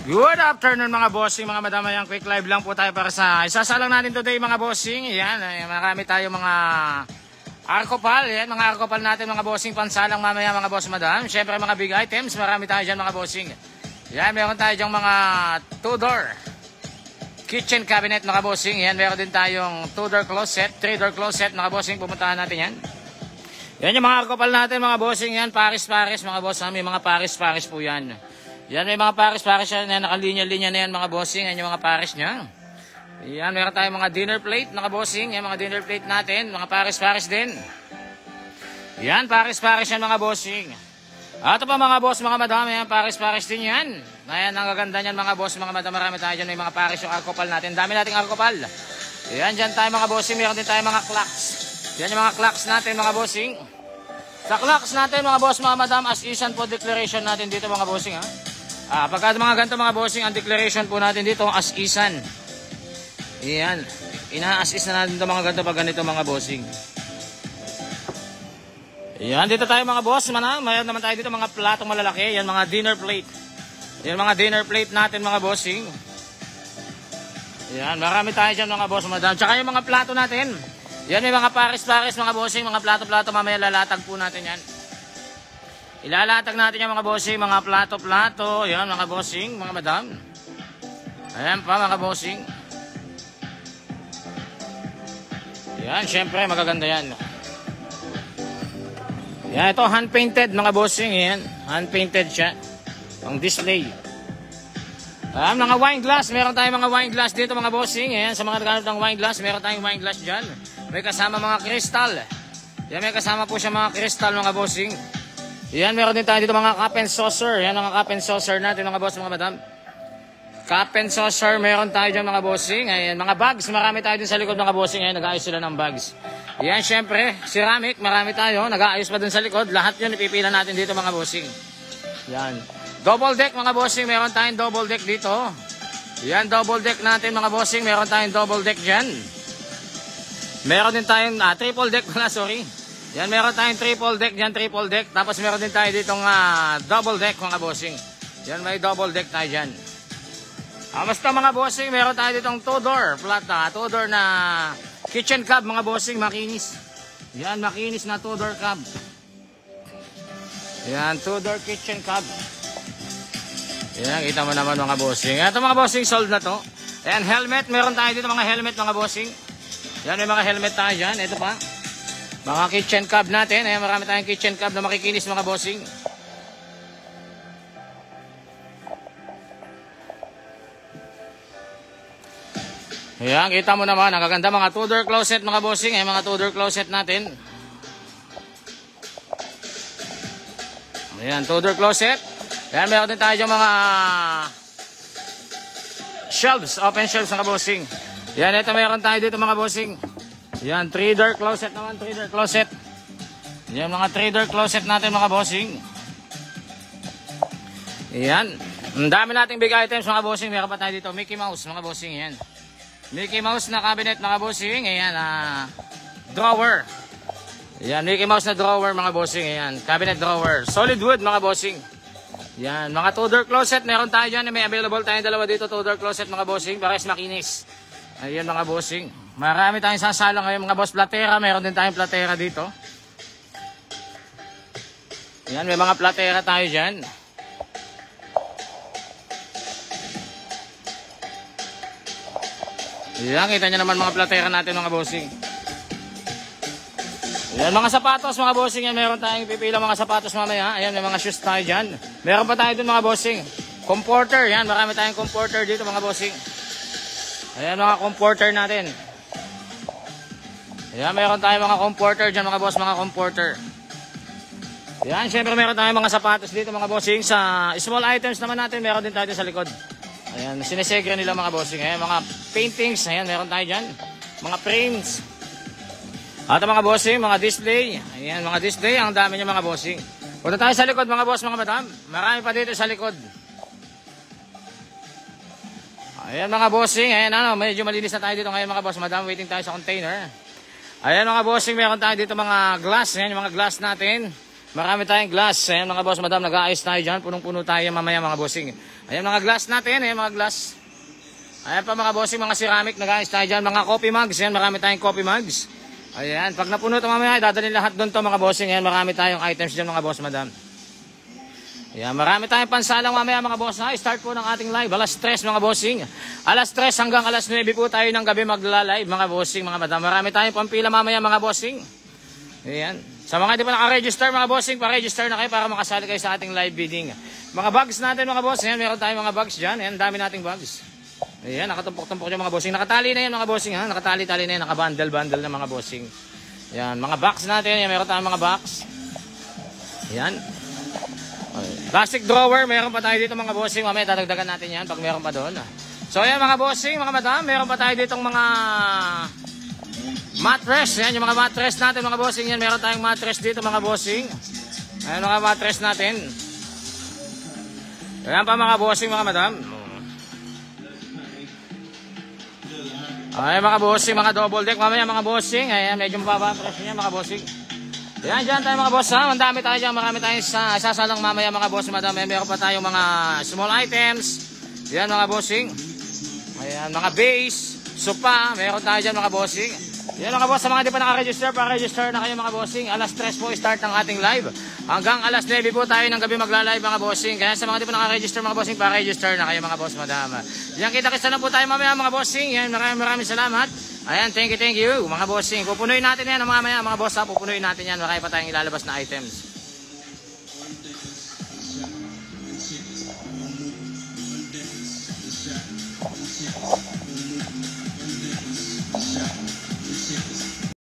Good afternoon mga bossing, mga madam. Ayan, quick live lang po tayo para sa isasalang natin today mga bossing. Ayan, marami tayo mga Arcopal. Ayan, mga Arcopal natin mga bossing, pansalang mamaya mga boss madam. Siyempre mga big items, marami tayo dyan mga bossing. Ayan, meron tayo dyan mga 2-door kitchen cabinet mga bossing. Ayan, meron din tayong 2-door closet, 3-door closet mga bossing. Pumuntahan natin yan. Yan yung mga Arcopal natin mga bossing. Yan, Paris mga boss. May mga Paris po yan. Yan, may mga Paris yan, nakalinya-linya na yan mga bossing. Yan yung mga Paris niya. Yan, meron tayong mga dinner plate mga bossing. Yan, mga dinner plate natin, mga Paris din. Yan, Paris yan mga bossing. Ito pa mga boss, mga madam, yan, Paris din yan. Ayan, ang gaganda niyan mga boss, mga madam, marami tayo dyan. May mga Paris yung Arcopal natin. Dami nating Arcopal. Yan, dyan tayo mga bossing. Meron din tayo mga clocks. Yan yung mga clocks natin mga bossing. Sa clocks natin mga boss, mga madam, as isan po declaration natin dito mga bossing ha. Pagka mga ganito mga bossing, ang declaration po natin dito, as isan. Ayan. Ina-as-is na natin ito mga ganito pag ganito mga bossing. Ayan, dito tayo mga boss. Mayroon naman tayo dito mga platong malalaki. Ayan, mga dinner plate. Ayan, mga dinner plate natin mga bossing. Ayan, marami tayo dyan mga boss, madam. Tsaka yung mga plato natin. Ayan, may mga Paris mga bossing. Mga plato-plato, mamaya lalatag po natin yan. Ilalatag natin yung mga bossing, mga plato-plato. Yan, mga bossing, mga madam. Ayan pa, mga bossing. Yan, syempre, magaganda yan. Yan, ito, hand-painted, mga bossing. Yan, hand-painted siya. Ang display. Ayan, mga wine glass. Meron tayong mga wine glass dito, mga bossing. Yan, sa mga naghanap ng wine glass, meron tayong wine glass dyan. May kasama mga crystal. Yan, may kasama po siya mga crystal, mga bossing. Yan, meron din tayo dito mga cup and saucer. Yan, mga cup and saucer natin mga boss, mga madam. Cup and saucer, meron tayo dyan mga bossing. Ayan, mga bags, marami tayo din sa likod mga bossing. Ayan, nag-aayos sila ng bags. Yan, syempre, ceramic, marami tayo. Nag-aayos pa din sa likod. Lahat yun, ipipila natin dito mga bossing. Yan. Double deck mga bossing, meron tayong double deck dito. Yan, double deck natin mga bossing. Meron tayong double deck dyan. Meron din tayong triple deck pala, sorry. Yan, meron tayong triple deck dyan, triple deck. Tapos meron din tayo ditong double deck mga bossing. Yan, may double deck tayo dyan. Basta mga bossing, meron tayo ditong 2-door flat, 2-door na kitchen cab mga bossing, makinis. Yan, makinis na 2-door cab. Yan, 2-door kitchen cab. Yan, kita mo naman mga bossing. Ito mga bossing, sold na to. Yan, helmet, meron tayo dito mga helmet mga bossing. Yan, may mga helmet tayo dyan. Ito pa. Mga kitchen cab natin. Ayan, marami tayong kitchen cab na makikinis mga bossing. Ayan, kita mo naman. Ang gaganda mga 2-door closet mga bossing. Ayan, mga 2-door closet natin. Ayan, 2-door closet. Ayan, meron din tayo dyan mga shelves. Open shelves mga bossing. Ayan, ito meron tayo dito mga bossing. Yan, 3-door closet naman, 3-door closet. Yan, mga 3-door closet natin mga bossing. Yan. Ang dami nating big items mga bossing. Meron pa tayo dito, Mickey Mouse mga bossing. Yan. Mickey Mouse na cabinet mga bossing. Ayan, drawer. Yan, Mickey Mouse na drawer mga bossing. Ayan, cabinet drawer. Solid wood mga bossing. Yan, mga 2-door closet. Meron tayo dyan. May available tayong dalawa dito, 2-door closet mga bossing. Parehas makinis. Ayan mga bossing. Marami tayong sasala ngayon mga boss. Platera, meron din tayong platera dito. Yan, may mga platera tayo dyan. Yan, kita nyo naman mga platera natin mga bossing. Yan, mga sapatos mga bossing. Yan, meron tayong pipila mga sapatos mamaya. Ayan, may mga shoes tayo dyan. Meron pa tayo dun mga bossing. Comforter, yan, marami tayong comforter dito mga bossing. Ayan, mga comforter natin. Ayan, meron tayong mga comforter dyan mga boss, mga comforter. Ayan, syempre meron tayong mga sapatos dito mga bossing. Sa small items naman natin, meron din tayo sa likod. Ayan, sinesegre nila mga bossing. Ayan, mga paintings, ayan, meron tayo dyan. Mga frames. At mga bossing, mga display. Ayan, mga display, ang dami niya mga bossing. Punta tayo sa likod mga boss, mga madam. Marami pa dito sa likod. Ayan mga bossing, ayan medyo malinis na tayo dito ngayon mga boss, madam. Waiting tayo sa container. Ayan mga bossing, meron tayo dito mga glass. Ayan yung mga glass natin. Marami tayong glass. Ayan mga boss, madam, nag-aayos tayo dyan. Punong-puno tayo mamaya mga bossing. Ayan mga glass natin. Ayan mga glass. Ayan pa mga bossing, mga ceramic. Nag-aayos tayo dyan. Mga coffee mugs. Ayan, marami tayong coffee mugs. Ayan, pag napuno ito mamaya, dadalhin lahat doon to mga bossing. Ayan, marami tayong items dyan mga boss, madam. Ayan, marami tayong pansalang mamaya mga boss. Ha? Start po ng ating live. Alas 3 mga bossing. Alas 3 hanggang alas 9 po tayo ng gabi magla-live mga bossing, mga madam. Marami tayong pampila mamaya mga bossing. Ayan. Sa mga hindi pa naka-register mga bossing, pa-register na kayo para makasali kayo sa ating live bidding. Mga bags natin mga boss. Ayan, meron tayong mga bags dyan. Ayan, dami nating bags. Ayan, nakatumpok-tumpok yung mga bossing. Nakatali na yan mga bossing. Ha? Nakatali-tali na yan. Nakabundle-bundle na mga bossing. Ayan, mga box natin. Ayan, meron tayong mga box. Ayan. Plastic drawer, meron pa tayo dito mga bossing. Mamaya dadagdagan natin yan pag meron pa doon. So ayan mga bossing, mga madam, meron pa tayo ditong mga mattress. Ayan yung mga mattress natin mga bossing. Yan, meron tayong mattress dito mga bossing. Ayan mga mattress natin. Ayan pa mga bossing mga madam. Ayan mga bossing, mga double deck mamaya mga bossing. Ayan, medyo mababa ang presyo niya mga bossing. Ayan, dyan tayo mga boss ha. Ang dami tayo dyan, marami tayong sasalang mamaya mga boss madam. Meron pa tayong mga small items. Ayan mga bossing. Ayan, mga base, sopa, meron tayo dyan mga bossing. Ayan mga boss, sa mga di pa naka-register, pa-register na kayo mga bossing. Alas 3 po start ng ating live. Hanggang alas 9 po tayo ng gabi magla-live mga bossing. Kaya sa mga di pa naka-register mga bossing, pa-register na kayo mga boss madam. Yan, kita-kita na po tayo mamaya mga bossing. Yan, maraming salamat. Ayan, thank you mga bossing. Pupunuin natin yan mamaya mga boss ha. Pupunuin natin yan. Marami pa tayong ilalabas na items.